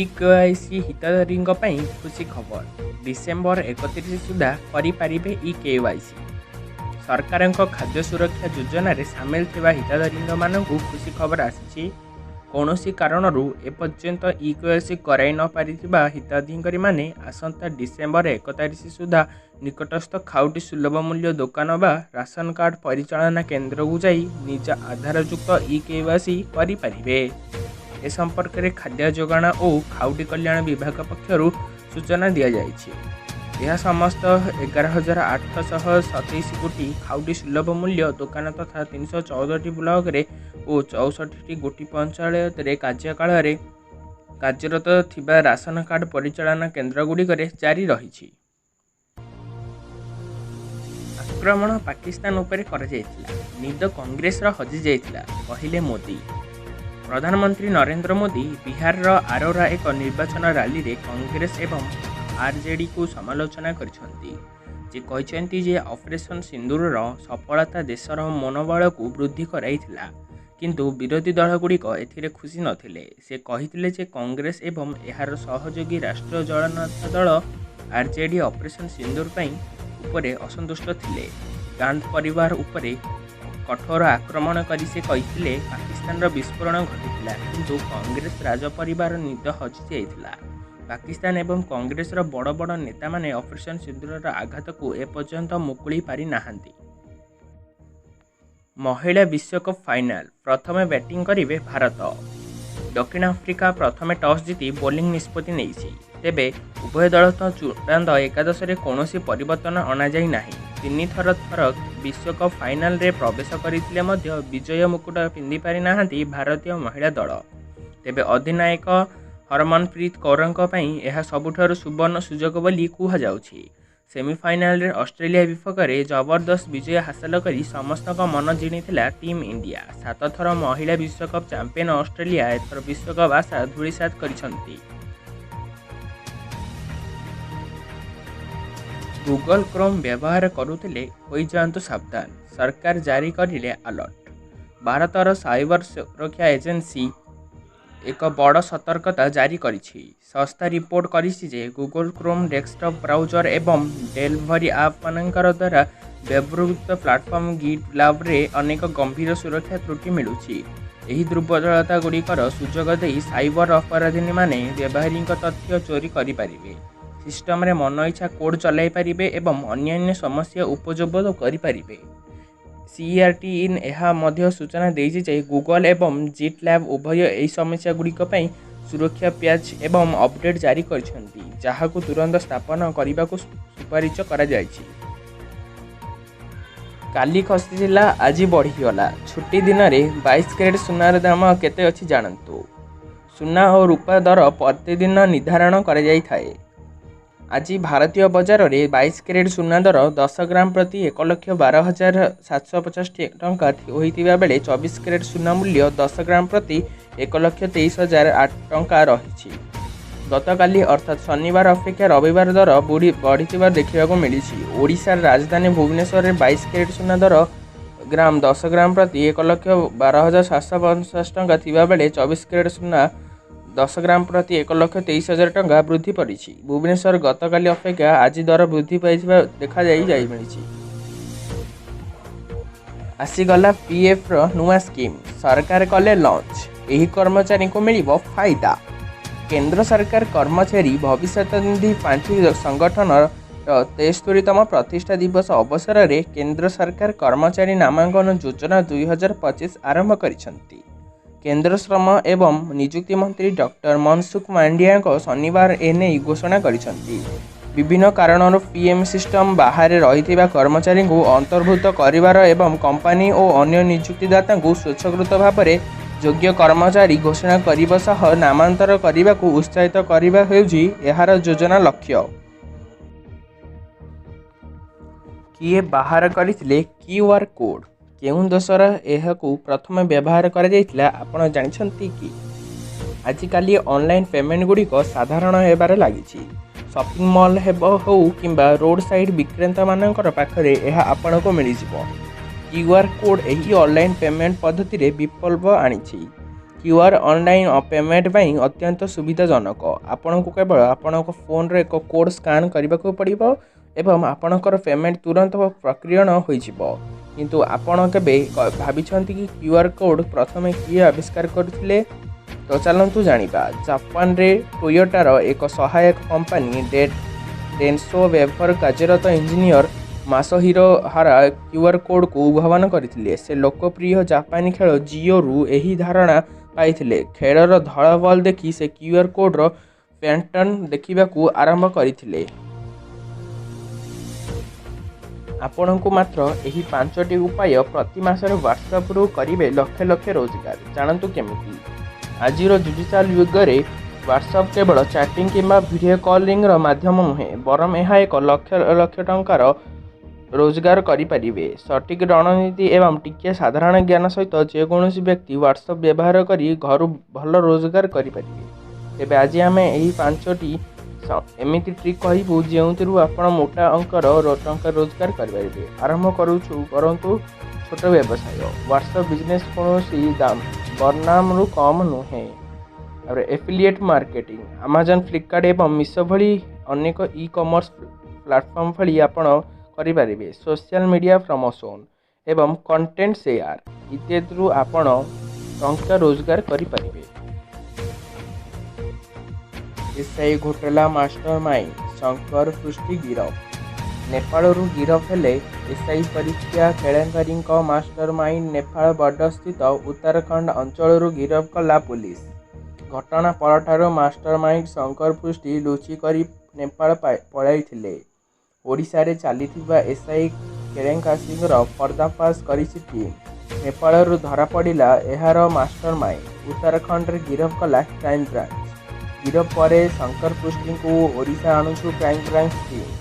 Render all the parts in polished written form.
E-KYC ହିତାଧିକାରୀଙ୍କ ପାଇଁ ଖୁସି ଖବର। ଡିସେମ୍ବର 31 ସୁଦ୍ଧା କରିପାରିବେ ଇ-କେୱାଇସି। ସରକାରଙ୍କ ଖାଦ୍ୟ ସୁରକ୍ଷା ଯୋଜନାରେ ସାମିଲ ଥିବା ହିତାଧିକାରୀମାନଙ୍କୁ ଖୁସି ଖବର ଆସିଛି। କୌଣସି କାରଣରୁ ଏପର୍ଯ୍ୟନ୍ତ ଇ-କେୱାଇସି କରାଇ ନ ପାରିଥିବା ହିତାଧିକାରୀମାନେ ଆସନ୍ତା ଡିସେମ୍ବର 31 ସୁଦ୍ଧା ନିକଟସ୍ଥ ଖାଉଟି ସୁଲଭ ମୂଲ୍ୟ ଦୋକାନ ବା ରାସନ କାର୍ଡ ପରିଚାଳନା କେନ୍ଦ୍ରକୁ ଯାଇ ନିଜ ଆଧାରଯୁକ୍ତ ଇ-କେୱାଇସି କରିପାରିବେ। ଏ ସମ୍ପର୍କରେ ଖାଦ୍ୟ ଯୋଗାଣ ଓ ଖାଉଟି କଲ୍ୟାଣ ବିଭାଗ ପକ୍ଷରୁ ସୂଚନା ଦିଆଯାଇଛି। ଏହା ସମସ୍ତ 11,827 ଗୋଟି ଖାଉଟି ସୁଲଭ ମୂଲ୍ୟ ଦୋକାନ ତଥା 314ଟି ବ୍ଲକରେ ଓ 64ଟି ଗୋଟି ପଞ୍ଚାୟତରେ କାର୍ଯ୍ୟକାଳରେ କାର୍ଯ୍ୟରତ ଥିବା ରାସନ କାର୍ଡ ପରିଚାଳନା କେନ୍ଦ୍ରଗୁଡ଼ିକରେ ଜାରି ରହିଛି। ଆକ୍ରମଣ ପାକିସ୍ତାନ ଉପରେ କରାଯାଇଥିଲା, ନିଦ କଂଗ୍ରେସର ହଜିଯାଇଥିଲା, କହିଲେ ମୋଦି। ପ୍ରଧାନମନ୍ତ୍ରୀ ନରେନ୍ଦ୍ର ମୋଦି ବିହାରର ଆରୋରା ଏକ ନିର୍ବାଚନ ରାଲିରେ କଂଗ୍ରେସ ଏବଂ ଆରଜେଡିକୁ ସମାଲୋଚନା କରିଛନ୍ତି। ସେ କହିଛନ୍ତି ଯେ ଅପରେସନ ସିନ୍ଦୁରର ସଫଳତା ଦେଶର ମନୋବଳକୁ ବୃଦ୍ଧି କରାଇଥିଲା, କିନ୍ତୁ ବିରୋଧୀ ଦଳଗୁଡ଼ିକ ଏଥିରେ ଖୁସି ନଥିଲେ। ସେ କହିଥିଲେ ଯେ କଂଗ୍ରେସ ଏବଂ ଏହାର ସହଯୋଗୀ ରାଷ୍ଟ୍ରୀୟ ଜନତା ଦଳ ଆରଜେଡି ଅପରେସନ ସିନ୍ଦୁର ଉପରେ ଅସନ୍ତୁଷ୍ଟ ଥିଲେ। ଗାନ୍ଧ ପରିବାର ଉପରେ କଠୋର ଆକ୍ରମଣ କରି ସେ କହିଥିଲେ ପାକିସ୍ତାନର ବିସ୍ଫୋରଣ ଘଟିଥିଲା, କିନ୍ତୁ କଂଗ୍ରେସ ରାଜ ପରିବାର ନିଦ ହଜିଯାଇଥିଲା। ପାକିସ୍ତାନ ଏବଂ କଂଗ୍ରେସର ବଡ଼ ବଡ଼ ନେତାମାନେ ଅପରେସନ ସିନ୍ଦୁରର ଆଘାତକୁ ଏପର୍ଯ୍ୟନ୍ତ ମୁକୁଳି ପାରିନାହାନ୍ତି। ମହିଳା ବିଶ୍ୱକପ୍ ଫାଇନାଲ, ପ୍ରଥମେ ବ୍ୟାଟିଂ କରିବେ ଭାରତ। ଦକ୍ଷିଣ ଆଫ୍ରିକା ପ୍ରଥମେ ଟସ୍ ଜିତି ବୋଲିଂ ନିଷ୍ପତ୍ତି ନେଇଛି। ତେବେ ଉଭୟ ଦଳ ଚୂଡ଼ାନ୍ତ ଏକାଦଶରେ କୌଣସି ପରିବର୍ତ୍ତନ ଅଣାଯାଇ ନାହିଁ। 3 ଥର ବିଶ୍ୱକପ୍ ଫାଇନାଲରେ ପ୍ରବେଶ କରିଥିଲେ ମଧ୍ୟ ବିଜୟ ମୁକୁଟ ପିନ୍ଧିପାରିନାହାନ୍ତି ଭାରତୀୟ ମହିଳା ଦଳ। ତେବେ ଅଧିନାୟକ ହରମନପ୍ରୀତ କୌରଙ୍କ ପାଇଁ ଏହା ସବୁଠାରୁ ସୁବର୍ଣ୍ଣ ସୁଯୋଗ ବୋଲି କୁହାଯାଉଛି। ସେମିଫାଇନାଲରେ ଅଷ୍ଟ୍ରେଲିଆ ବିପକ୍ଷରେ ଜବରଦସ୍ତ ବିଜୟ ହାସଲ କରି ସମସ୍ତଙ୍କ ମନ ଜିଣିଥିଲା ଟିମ୍ ଇଣ୍ଡିଆ। 7 ଥର ମହିଳା ବିଶ୍ୱକପ୍ ଚାମ୍ପିୟନ ଅଷ୍ଟ୍ରେଲିଆ ଏଥର ବିଶ୍ୱକପ୍ ଆଶା ଧୂଳିସାତ୍ କରିଛନ୍ତି। ଗୁଗଲ କ୍ରୋମ୍ ବ୍ୟବହାର କରୁଥିଲେ ହୋଇଯାଆନ୍ତୁ ସାବଧାନ, ସରକାର ଜାରି କରିଲେ ଆଲର୍ଟ। ଭାରତର ସାଇବର ସୁରକ୍ଷା ଏଜେନ୍ସି ଏକ ବଡ଼ ସତର୍କତା ଜାରି କରିଛି। ସଂସ୍ଥା ରିପୋର୍ଟ କରିଛି ଯେ ଗୁଗଲ କ୍ରୋମ୍ ଡେସ୍କଟପ୍ ବ୍ରାଉଜର ଏବଂ ଡେଲ୍ ଭଳି ଆପ୍ମାନଙ୍କର ଦ୍ୱାରା ବ୍ୟବହୃତ ପ୍ଲାଟଫର୍ମ ଗିଟ୍‌ଲାବ୍‌ରେ ଅନେକ ଗମ୍ଭୀର ସୁରକ୍ଷା ତ୍ରୁଟି ମିଳୁଛି। ଏହି ଦୁର୍ବଳତାଗୁଡ଼ିକର ସୁଯୋଗ ଦେଇ ସାଇବର ଅପରାଧୀମାନେ ବ୍ୟବହାରକାରୀଙ୍କ ତଥ୍ୟ ଚୋରି କରିପାରିବେ, ସିଷ୍ଟମରେ ମନଇଚ୍ଛା କୋଡ୍ ଚଲାଇ ପାରିବେ ଏବଂ ଅନ୍ୟାନ୍ୟ ସମସ୍ୟା ଉପଯୋଗ କରିପାରିବେ। CERT-IN ଏହା ମଧ୍ୟ ସୂଚନା ଦେଇଛି ଯେ ଗୁଗଲ ଏବଂ ଗିଟ୍‌ଲାବ୍ ଉଭୟ ଏହି ସମସ୍ୟାଗୁଡ଼ିକ ପାଇଁ ସୁରକ୍ଷା ପ୍ୟାଚ୍ ଏବଂ ଅପଡେଟ୍ ଜାରି କରିଛନ୍ତି, ଯାହାକୁ ତୁରନ୍ତ ସ୍ଥାପନ କରିବାକୁ ସୁପାରିଶ କରାଯାଇଛି। କାଲି ଖସିଥିଲା, ଆଜି ବଢ଼ିଗଲା। ଛୁଟି ଦିନରେ 22 କ୍ୟାରେଟ୍ ସୁନାର ଦାମ କେତେ ଅଛି ଜାଣନ୍ତୁ। ସୁନା ଓ ରୂପା ଦର ପ୍ରତିଦିନ ନିର୍ଦ୍ଧାରଣ କରାଯାଇଥାଏ। ଆଜି ଭାରତୀୟ ବଜାରରେ 22 କ୍ୟାରେଟ୍ ସୁନା ଦର 10 ଗ୍ରାମ ପ୍ରତି 1,12,750 ଟଙ୍କା ହୋଇଥିବା ବେଳେ 24 କ୍ୟାରେଟ୍ ସୁନା ମୂଲ୍ୟ 10 ଗ୍ରାମ ପ୍ରତି 1,23,008 ଟଙ୍କା ରହିଛି। ଗତକାଲି ଅର୍ଥାତ୍ ଶନିବାର ଅପେକ୍ଷା ରବିବାର ଦର ବଢ଼ିଥିବା ଦେଖିବାକୁ ମିଳିଛି। ଓଡ଼ିଶାର ରାଜଧାନୀ ଭୁବନେଶ୍ୱରରେ 22 କ୍ୟାରେଟ୍ ସୁନା ଦର 10 ଗ୍ରାମ ପ୍ରତି 1,12,750 ଟଙ୍କା ଥିବାବେଳେ 24 କ୍ୟାରେଟ୍ ସୁନା 10 ଗ୍ରାମ ପ୍ରତି 1,23,000 ଟଙ୍କା ବୃଦ୍ଧି ପାଇଛି। ଭୁବନେଶ୍ୱର ଗତକାଲି ଅପେକ୍ଷା ଆଜି ଦର ବୃଦ୍ଧି ପାଇଥିବା ମିଳିଛି। ଆସିଗଲା PFର ନୂଆ ସ୍କିମ୍, ସରକାର କଲେ ଲଞ୍ଚ। ଏହି କର୍ମଚାରୀଙ୍କୁ ମିଳିବ ଫାଇଦା। କେନ୍ଦ୍ର ସରକାର କର୍ମଚାରୀ ଭବିଷ୍ୟତ ନିଧି ପାଣ୍ଠି ସଂଗଠନର 73ତମ ପ୍ରତିଷ୍ଠା ଦିବସ ଅବସରରେ କେନ୍ଦ୍ର ସରକାର କର୍ମଚାରୀ ନାମାଙ୍କନ ଯୋଜନା 2025 ଆରମ୍ଭ କରିଛନ୍ତି। କେନ୍ଦ୍ର ଶ୍ରମ ଏବଂ ନିଯୁକ୍ତି ମନ୍ତ୍ରୀ ଡକ୍ଟର ମନସୁଖ ମାଣ୍ଡିଆଙ୍କ ଶନିବାର ଏନେଇ ଘୋଷଣା କରିଛନ୍ତି। ବିଭିନ୍ନ କାରଣରୁ PM ସିଷ୍ଟମ ବାହାରେ ରହିଥିବା କର୍ମଚାରୀଙ୍କୁ ଅନ୍ତର୍ଭୁକ୍ତ କରିବାର ଏବଂ କମ୍ପାନୀ ଓ ଅନ୍ୟ ନିଯୁକ୍ତିଦାତାଙ୍କୁ ସ୍ୱେଚ୍ଛାକୃତ ଭାବରେ ଯୋଗ୍ୟ କର୍ମଚାରୀ ଘୋଷଣା କରିବା ସହ ନାମାନ୍ତର କରିବାକୁ ଉତ୍ସାହିତ କରିବା ହେଉଛି ଏହାର ଯୋଜନା ଲକ୍ଷ୍ୟ। କିଏ ବାହାର କରିଥିଲେ QR କୋଡ୍? କେଉଁ ଦେଶରେ ଏହାକୁ ପ୍ରଥମେ ବ୍ୟବହାର କରାଯାଇଥିଲା ଆପଣ ଜାଣିଛନ୍ତି କି? ଆଜିକାଲି ଅନଲାଇନ୍ ପେମେଣ୍ଟଗୁଡ଼ିକ ସାଧାରଣ ହେବାରେ ଲାଗିଛି। ସପିଂ ମଲ୍ ହେଉ କିମ୍ବା ରୋଡ୍ ସାଇଡ୍ ବିକ୍ରେତାମାନଙ୍କର ପାଖରେ ଏହା ଆପଣଙ୍କୁ ମିଳିଯିବ। QR କୋଡ୍ ଏହି ଅନଲାଇନ୍ ପେମେଣ୍ଟ ପଦ୍ଧତିରେ ବିପ୍ଳବ ଆଣିଛି। क्यूआर ऑनलाइन पेमेंट ପାଇଁ ଅତ୍ୟନ୍ତ ସୁବିଧାଜନକ। ଆପଣଙ୍କୁ କେବଳ ଆପଣଙ୍କ ଫୋନ୍ରେ ଏକ କୋଡ଼୍ ସ୍କାନ୍ କରିବାକୁ ପଡ଼ିବ ଏବଂ ଆପଣଙ୍କର ପେମେଣ୍ଟ ତୁରନ୍ତ ପ୍ରକ୍ରିୟଣ ହୋଇଯିବ। କିନ୍ତୁ ଆପଣ କେବେ ଭାବିଛନ୍ତି କି କ୍ୟୁଆର୍ କୋଡ଼୍ ପ୍ରଥମେ କିଏ ଆବିଷ୍କାର କରିଥିଲେ? ତ ଚାଲନ୍ତୁ ଜାଣିବା। ଜାପାନରେ ଟୋୟୋଟାର ଏକ ସହାୟକ କମ୍ପାନୀ ଡେନ୍ସୋ ବ୍ୟବହାର କାର୍ଯ୍ୟରତ ଇଞ୍ଜିନିୟର ମାସହିରୋ ହାରା କ୍ୟୁଆର୍ କୋଡ଼୍କୁ ଉଦ୍ଭାବନ କରିଥିଲେ। ସେ ଲୋକପ୍ରିୟ ଜାପାନୀ ଖେଳ ଜିଓରୁ ଏହି ଧାରଣା ପାଇଥିଲେ। ଖେଳର ଧଳା ବଲ୍ ଦେଖି ସେ କ୍ୟୁଆର୍ କୋଡ଼୍ର ପ୍ୟାଟର୍ନ ଦେଖିବାକୁ ଆରମ୍ଭ କରିଥିଲେ। ଆପଣଙ୍କୁ ମାତ୍ର ଏହି 5ଟି ଉପାୟ ପ୍ରତି ମାସରେ ହ୍ୱାଟ୍ସଆପ୍ରୁ କରିବେ ଲକ୍ଷ ଲକ୍ଷ ରୋଜଗାର। ଜାଣନ୍ତୁ କେମିତି। ଆଜିର ଡିଜିଟାଲ ଯୁଗରେ ହ୍ୱାଟ୍ସଆପ୍ କେବଳ ଚାଟିଂ କିମ୍ବା ଭିଡ଼ିଓ କଲିଂର ମାଧ୍ୟମ ନୁହେଁ, ବରଂ ଏହା ଏକ ଲକ୍ଷ ଲକ୍ଷ ଟଙ୍କାର ରୋଜଗାର କରିପାରିବେ। ସଠିକ୍ ରଣନୀତି ଏବଂ ଟିକିଏ ସାଧାରଣ ଜ୍ଞାନ ସହିତ ଯେକୌଣସି ବ୍ୟକ୍ତି ହ୍ୱାଟ୍ସଆପ୍ ବ୍ୟବହାର କରି ଘରୁ ଭଲ ରୋଜଗାର କରିପାରିବେ। ତେବେ ଆଜି ଆମେ ଏହି 5ଟି ଏମିତି ଟ୍ରିକ୍ କହିବୁ ଯେଉଁଥିରୁ ଆପଣ ମୋଟା ଅଙ୍କର ଟଙ୍କା ରୋଜଗାର କରିପାରିବେ। ଆରମ୍ଭ କରନ୍ତୁ ଛୋଟ ବ୍ୟବସାୟ। ହ୍ୱାଟ୍ସଆପ୍ ବିଜନେସ୍ କୌଣସି ବନାମରୁ କମ୍ ନୁହେଁ। ତାପରେ ଏଫିଲିଏଟ୍ ମାର୍କେଟିଂ। ଆମାଜନ୍, ଫ୍ଲିପକାର୍ଟ ଏବଂ ମିଶୋ ଭଳି ଅନେକ ଇ-କମର୍ସ ପ୍ଲାଟଫର୍ମ ଭଳି ଆପଣ କରିପାରିବେ। ସୋସିଆଲ ମିଡ଼ିଆ ପ୍ରମୋସନ୍ ଏବଂ କଣ୍ଟେଣ୍ଟ ସେୟାର ଇତ୍ୟାଦିରୁ ଆପଣ ଟଙ୍କା ରୋଜଗାର କରିପାରିବେ। ଏସ୍ଆଇ ଘୋଟାଲା ମାଷ୍ଟରମାଇଣ୍ଡ ଶଙ୍କର ପୃଷ୍ଟି ଗିରଫ। ନେପାଳରୁ ଗିରଫ ହେଲେ ଏସ୍ଆଇ ପରୀକ୍ଷା କେଳେଙ୍କାରୀଙ୍କ ମାଷ୍ଟରମାଇଣ୍ଡ। ନେପାଳ ବର୍ଡରସ୍ଥିତ ଉତ୍ତରାଖଣ୍ଡ ଅଞ୍ଚଳରୁ ଗିରଫ କଲା ପୁଲିସ। ଘଟଣା ପରଠାରୁ ମାଷ୍ଟରମାଇଣ୍ଡ ଶଙ୍କର ପୃଷ୍ଟି ଲୁଚିକରି ନେପାଳ ପଳାଇଥିଲେ। ଓଡ଼ିଶାରେ ଚାଲିଥିବା ଏସ୍ଆଇ କେଳେଙ୍କାରୀର ପର୍ଦ୍ଦାଫାଶ କରିଛି ଟିମ୍। ନେପାଳରୁ ଧରାପଡ଼ିଲା ଏହାର ମାଷ୍ଟରମାଇଣ୍ଡ। ଉତ୍ତରାଖଣ୍ଡରେ ଗିରଫ କଲା କ୍ରାଇମବ୍ରାଞ୍ଚ। ଗିରଫ ପରେ ଶଙ୍କର ପୃଷ୍ଟିଙ୍କୁ ଓଡ଼ିଶା ଆଣୁଛୁ କ୍ରାଇମବ୍ରାଞ୍ଚ ଟିମ୍।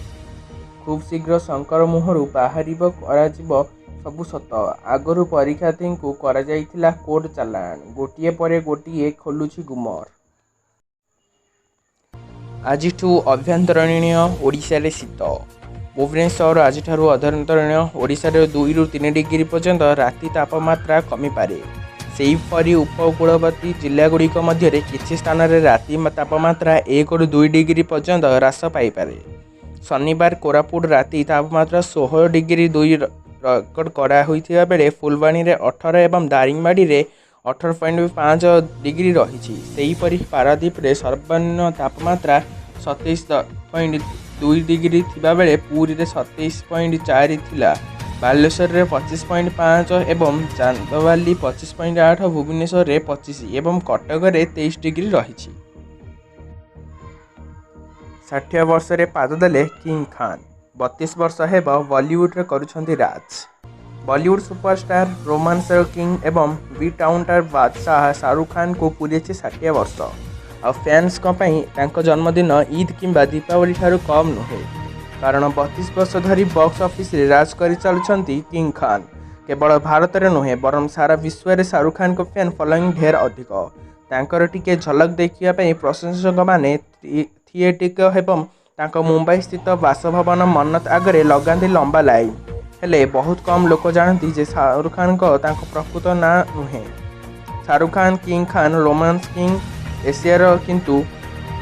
ଖୁବ୍ ଶୀଘ୍ର ଶଙ୍କର ମୁହଁରୁ ବାହାରିବ କରାଯିବ ସବୁ ସତ। ଆଗରୁ ପରୀକ୍ଷାର୍ଥୀଙ୍କୁ କରାଯାଇଥିଲା କୋର୍ଟ ଚାଲାଣ। ଗୋଟିଏ ପରେ ଗୋଟିଏ ଖୋଲୁଛି ଗୁମର। ଆଜିଠୁ ଆଭ୍ୟନ୍ତରୀଣ ଓଡ଼ିଶାରେ ଶୀତ। ଭୁବନେଶ୍ୱର ଆଜିଠାରୁ ଆଭ୍ୟନ୍ତରୀଣ ଓଡ଼ିଶାରେ 2ରୁ 3 ଡିଗ୍ରୀ ପର୍ଯ୍ୟନ୍ତ ରାତି ତାପମାତ୍ରା କମିପାରେ। ସେହିପରି ଉପକୂଳବର୍ତ୍ତୀ ଜିଲ୍ଲାଗୁଡ଼ିକ ମଧ୍ୟରେ କିଛି ସ୍ଥାନରେ ରାତି ତାପମାତ୍ରା 1ରୁ 2 ଡିଗ୍ରୀ ପର୍ଯ୍ୟନ୍ତ ହ୍ରାସ ପାଇପାରେ। ଶନିବାର କୋରାପୁଟ ରାତି ତାପମାତ୍ରା 16 ଡିଗ୍ରୀ 2 ରେକର୍ଡ କରାହୋଇଥିବା ବେଳେ ଫୁଲବାଣୀରେ 18 ଏବଂ ଦାରିଙ୍ଗବାଡ଼ିରେ 18.5 ଡିଗ୍ରୀ ରହିଛି। ସେହିପରି ପାରାଦୀପରେ ସର୍ବନିମ୍ନ ତାପମାତ୍ରା 27.2 ଡିଗ୍ରୀ ଥିବାବେଳେ ପୁରୀରେ 27.4 ଥିଲା। ବାଲେଶ୍ୱରରେ 25.5 ଏବଂ ଚାନ୍ଦବାଲି 25.8, ଭୁବନେଶ୍ୱରରେ 25 ଏବଂ କଟକରେ 23 ଡିଗ୍ରୀ ରହିଛି। 60 ବର୍ଷରେ ପାଦ ଦେଲେ କିଙ୍ଗ ଖାନ୍। 32 ବର୍ଷ ହେବ ବଲିଉଡରେ କରୁଛନ୍ତି ରାଜ। ବଲିଉଡ ସୁପରଷ୍ଟାର, ରୋମାନ୍ସର କିଙ୍ଗ ଏବଂ ବି-ଟାଉନର ବାଦଶାହ ଶାହରୁଖ ଖାନଙ୍କୁ ପୂରିଛି 60 ବର୍ଷ। ଆଉ ଫ୍ୟାନ୍ସଙ୍କ ପାଇଁ ତାଙ୍କ ଜନ୍ମଦିନ ଇଦ୍ କିମ୍ବା ଦୀପାବଳି ଠାରୁ କମ୍ ନୁହେଁ। କାରଣ 32 ବର୍ଷ ଧରି ବକ୍ସ ଅଫିସରେ ରାଜ କରିଚାଲୁଛନ୍ତି କିଙ୍ଗ ଖାନ୍। କେବଳ ଭାରତରେ ନୁହେଁ, ବରଂ ସାରା ବିଶ୍ୱରେ ଶାହରୁଖ ଖାନଙ୍କ ଫ୍ୟାନ୍ ଫଲୋଇଂ ଢେର ଅଧିକ। ତାଙ୍କର ଟିକେ ଝଲକ ଦେଖିବା ପାଇଁ ପ୍ରଶଂସକମାନେ ଥିଏଟର ଏବଂ ତାଙ୍କ ମୁମ୍ବାଇ ସ୍ଥିତ ବାସଭବନ ମନ୍ନତ ଆଗରେ ଲଗାନ୍ତି ଲମ୍ବା ଲାଇନ୍। ହେଲେ ବହୁତ କମ୍ ଲୋକ ଜାଣନ୍ତି ଯେ ଶାହରୁଖ ଖାନଙ୍କ ତାଙ୍କ ପ୍ରକୃତ ନାଁ ନୁହେଁ। Shahrukh Khan, king Khan, romance king ଏସିଆର। କିନ୍ତୁ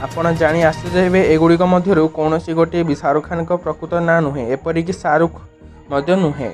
ଆପଣ ଜାଣି ଆଶ୍ଚର୍ଯ୍ୟ ହେବେ, ଏଗୁଡ଼ିକ ମଧ୍ୟରୁ କୌଣସି ଗୋଟିଏ ବି ଶାହରୁଖ ଖାନଙ୍କ ପ୍ରକୃତ ନାଁ ନୁହେଁ, ଏପରିକି ଶାହରୁଖ ମଧ୍ୟ ନୁହେଁ।